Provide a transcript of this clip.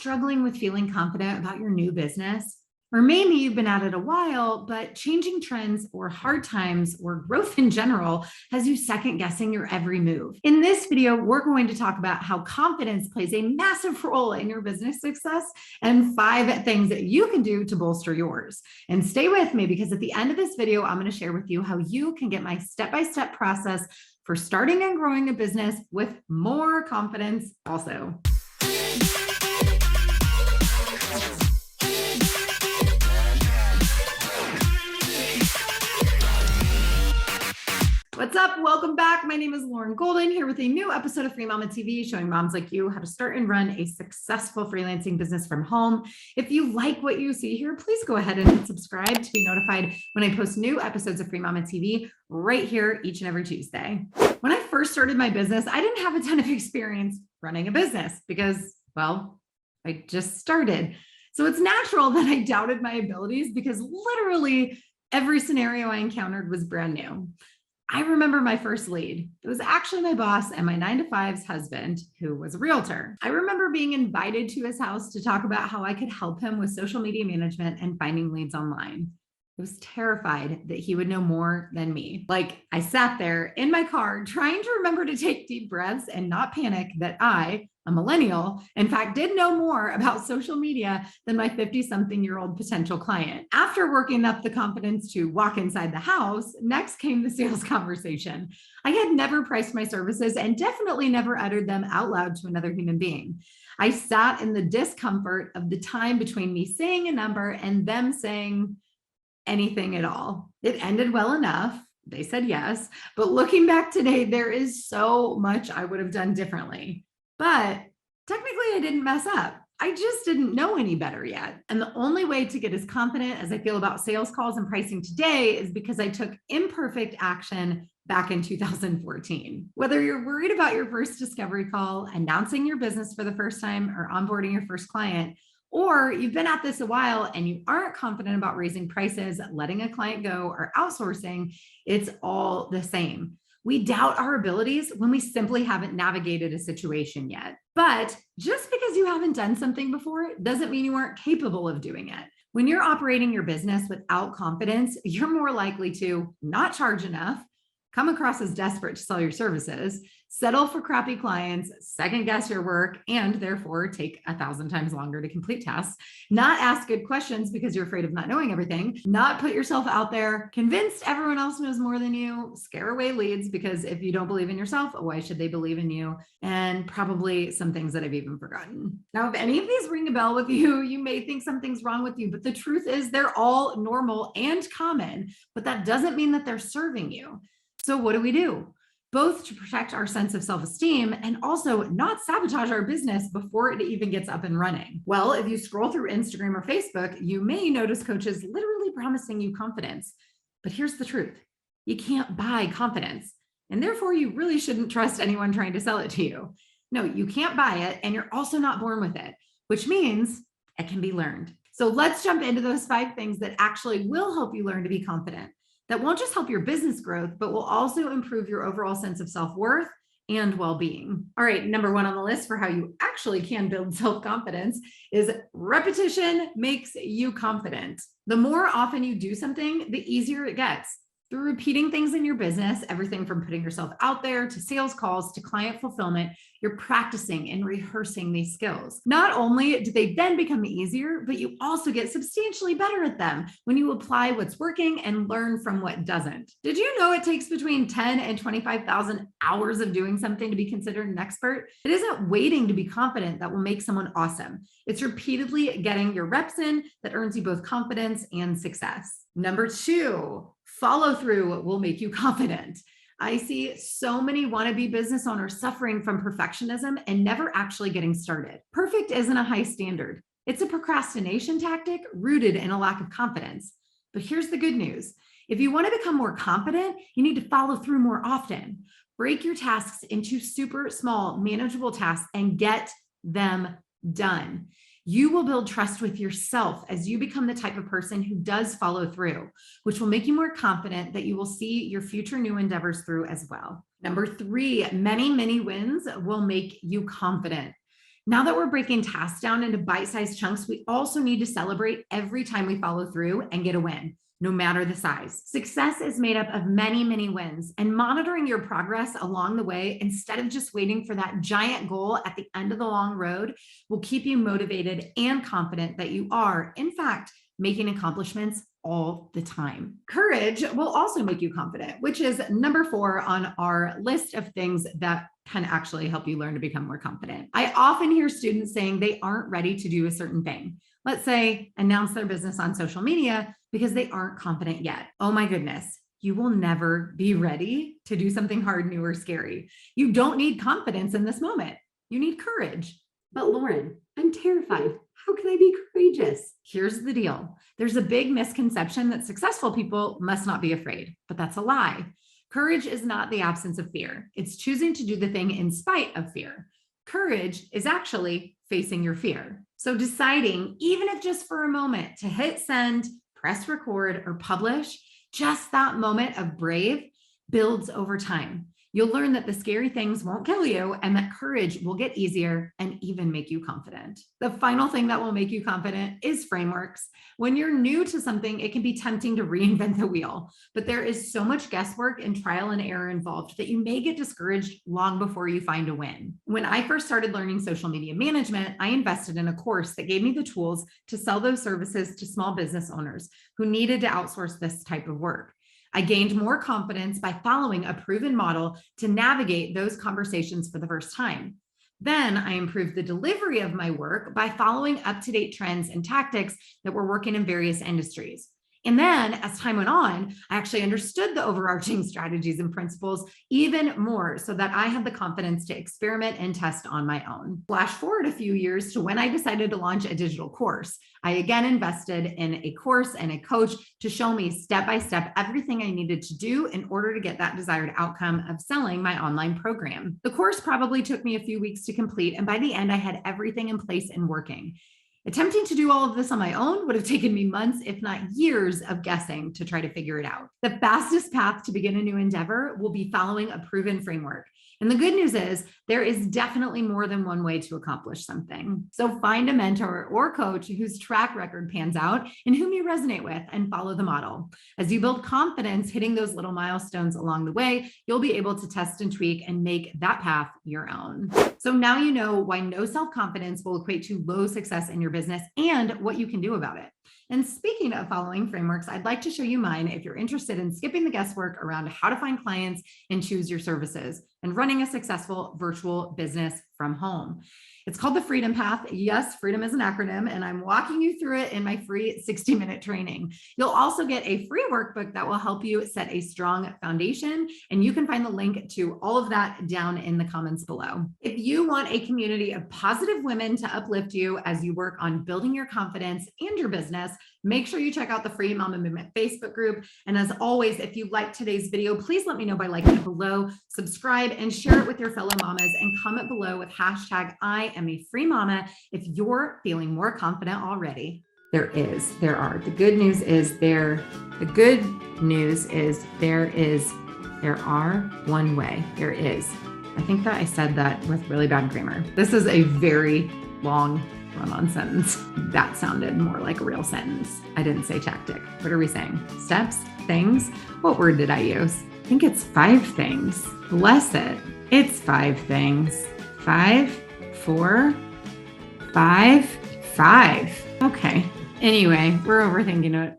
struggling with feeling confident about your new business? Or maybe you've been at it a while, but changing trends or hard times or growth in general has you second guessing your every move. In this video, we're going to talk about how confidence plays a massive role in your business success and 5 things that you can do to bolster yours. And stay with me because at the end of this video, I'm going to share with you how you can get my step-by-step process for starting and growing a business with more confidence also. What's up? Welcome back. My name is Lauren Golden here with a new episode of Free Mama TV, showing moms like you how to start and run a successful freelancing business from home. If you like what you see here, please go ahead and hit subscribe to be notified when I post new episodes of Free Mama TV right here each and every Tuesday. When I first started my business, I didn't have a ton of experience running a business because, well, I just started. So it's natural that I doubted my abilities because literally every scenario I encountered was brand new. I remember my first lead. It was actually my boss and my 9-to-5's husband, who was a realtor. I remember being invited to his house to talk about how I could help him with social media management and finding leads online. I was terrified that he would know more than me. Like, I sat there in my car trying to remember to take deep breaths and not panic that I, a millennial, in fact, did know more about social media than my 50-something-year-old potential client. After working up the confidence to walk inside the house, next came the sales conversation. I had never priced my services and definitely never uttered them out loud to another human being. I sat in the discomfort of the time between me saying a number and them saying anything at all. It ended well enough. They said yes. But looking back today, there is so much I would have done differently. But technically, I didn't mess up. I just didn't know any better yet. And the only way to get as confident as I feel about sales calls and pricing today is because I took imperfect action back in 2014. Whether you're worried about your first discovery call, announcing your business for the first time, or onboarding your first client, or you've been at this a while and you aren't confident about raising prices, letting a client go, or outsourcing, it's all the same. We doubt our abilities when we simply haven't navigated a situation yet. But just because you haven't done something before doesn't mean you aren't capable of doing it. When you're operating your business without confidence, you're more likely to not charge enough, come across as desperate to sell your services, settle for crappy clients, second guess your work, and therefore take 1,000 times longer to complete tasks, not ask good questions because you're afraid of not knowing everything, not put yourself out there, convinced everyone else knows more than you, scare away leads because if you don't believe in yourself, why should they believe in you? And probably some things that I've even forgotten. Now, if any of these ring a bell with you, you may think something's wrong with you, but the truth is they're all normal and common, but that doesn't mean that they're serving you. So what do? Both to protect our sense of self-esteem and also not sabotage our business before it even gets up and running. Well, if you scroll through Instagram or Facebook, you may notice coaches literally promising you confidence. But here's the truth. You can't buy confidence. And therefore, you really shouldn't trust anyone trying to sell it to you. No, you can't buy it. And you're also not born with it, which means it can be learned. So let's jump into those 5 things that actually will help you learn to be confident. That won't just help your business growth, but will also improve your overall sense of self-worth and well-being. All right, number 1 on the list for how you actually can build self-confidence is repetition makes you confident. The more often you do something, the easier it gets. Through repeating things in your business, everything from putting yourself out there to sales calls to client fulfillment, you're practicing and rehearsing these skills. Not only do they then become easier, but you also get substantially better at them when you apply what's working and learn from what doesn't. Did you know it takes between 10 and 25,000 hours of doing something to be considered an expert? It isn't waiting to be confident that will make someone awesome. It's repeatedly getting your reps in that earns you both confidence and success. Number 2, follow through will make you confident. I see so many wannabe business owners suffering from perfectionism and never actually getting started. Perfect isn't a high standard. It's a procrastination tactic rooted in a lack of confidence. But here's the good news. If you want to become more confident, you need to follow through more often. Break your tasks into super small, manageable tasks and get them done. You will build trust with yourself as you become the type of person who does follow through, which will make you more confident that you will see your future new endeavors through as well. Number 3, many wins will make you confident. Now that we're breaking tasks down into bite-sized chunks, we also need to celebrate every time we follow through and get a win, no matter the size. Success is made up of many, many wins, and monitoring your progress along the way instead of just waiting for that giant goal at the end of the long road will keep you motivated and confident that you are, in fact, making accomplishments all the time. Courage will also make you confident, which is number 4 on our list of things that can actually help you learn to become more confident. I often hear students saying they aren't ready to do a certain thing. Let's say announce their business on social media because they aren't confident yet. Oh my goodness. You will never be ready to do something hard, new, or scary. You don't need confidence in this moment. You need courage. But Lauren, I'm terrified. How can I be courageous? Here's the deal. There's a big misconception that successful people must not be afraid, but that's a lie. Courage is not the absence of fear. It's choosing to do the thing in spite of fear. Courage is actually facing your fear. So deciding, even if just for a moment, to hit send, press record, or publish, just that moment of brave builds over time. You'll learn that the scary things won't kill you and that courage will get easier and even make you confident. The final thing that will make you confident is frameworks. When you're new to something, it can be tempting to reinvent the wheel, but there is so much guesswork and trial and error involved that you may get discouraged long before you find a win. When I first started learning social media management, I invested in a course that gave me the tools to sell those services to small business owners who needed to outsource this type of work. I gained more confidence by following a proven model to navigate those conversations for the first time. Then I improved the delivery of my work by following up-to-date trends and tactics that were working in various industries. And then as time went on, I actually understood the overarching strategies and principles even more so that I had the confidence to experiment and test on my own. Flash forward a few years to when I decided to launch a digital course. I again invested in a course and a coach to show me step by step everything I needed to do in order to get that desired outcome of selling my online program. The course probably took me a few weeks to complete, and by the end, I had everything in place and working. Attempting to do all of this on my own would have taken me months, if not years, of guessing to try to figure it out. The fastest path to begin a new endeavor will be following a proven framework. And the good news is there is definitely more than one way to accomplish something. So find a mentor or coach whose track record pans out and whom you resonate with and follow the model. As you build confidence hitting those little milestones along the way, you'll be able to test and tweak and make that path your own. So now you know why no self-confidence will equate to low success in your business and what you can do about it. And speaking of following frameworks, I'd like to show you mine if you're interested in skipping the guesswork around how to find clients and choose your services and running a successful virtual business from home. It's called the Freedom Path. Yes, freedom is an acronym, and I'm walking you through it in my free 60-minute training. You'll also get a free workbook that will help you set a strong foundation, and you can find the link to all of that down in the comments below. If you want a community of positive women to uplift you as you work on building your confidence and your business, make sure you check out the Free Mama Movement Facebook group. And as always, if you liked today's video, please let me know by liking it below, subscribe, and share it with your fellow mamas, and comment below with hashtag I am a free mama if you're feeling more confident already. There are. The good news is there are one way. There is. I think that I said that with really bad grammar. This is a very long run-on sentence. That sounded more like a real sentence. I didn't say tactic. What are we saying? Steps? Things? What word did I use? I think it's 5 things. Bless it. It's 5 things. 5, 4, 5, 5. Okay. Anyway, we're overthinking it.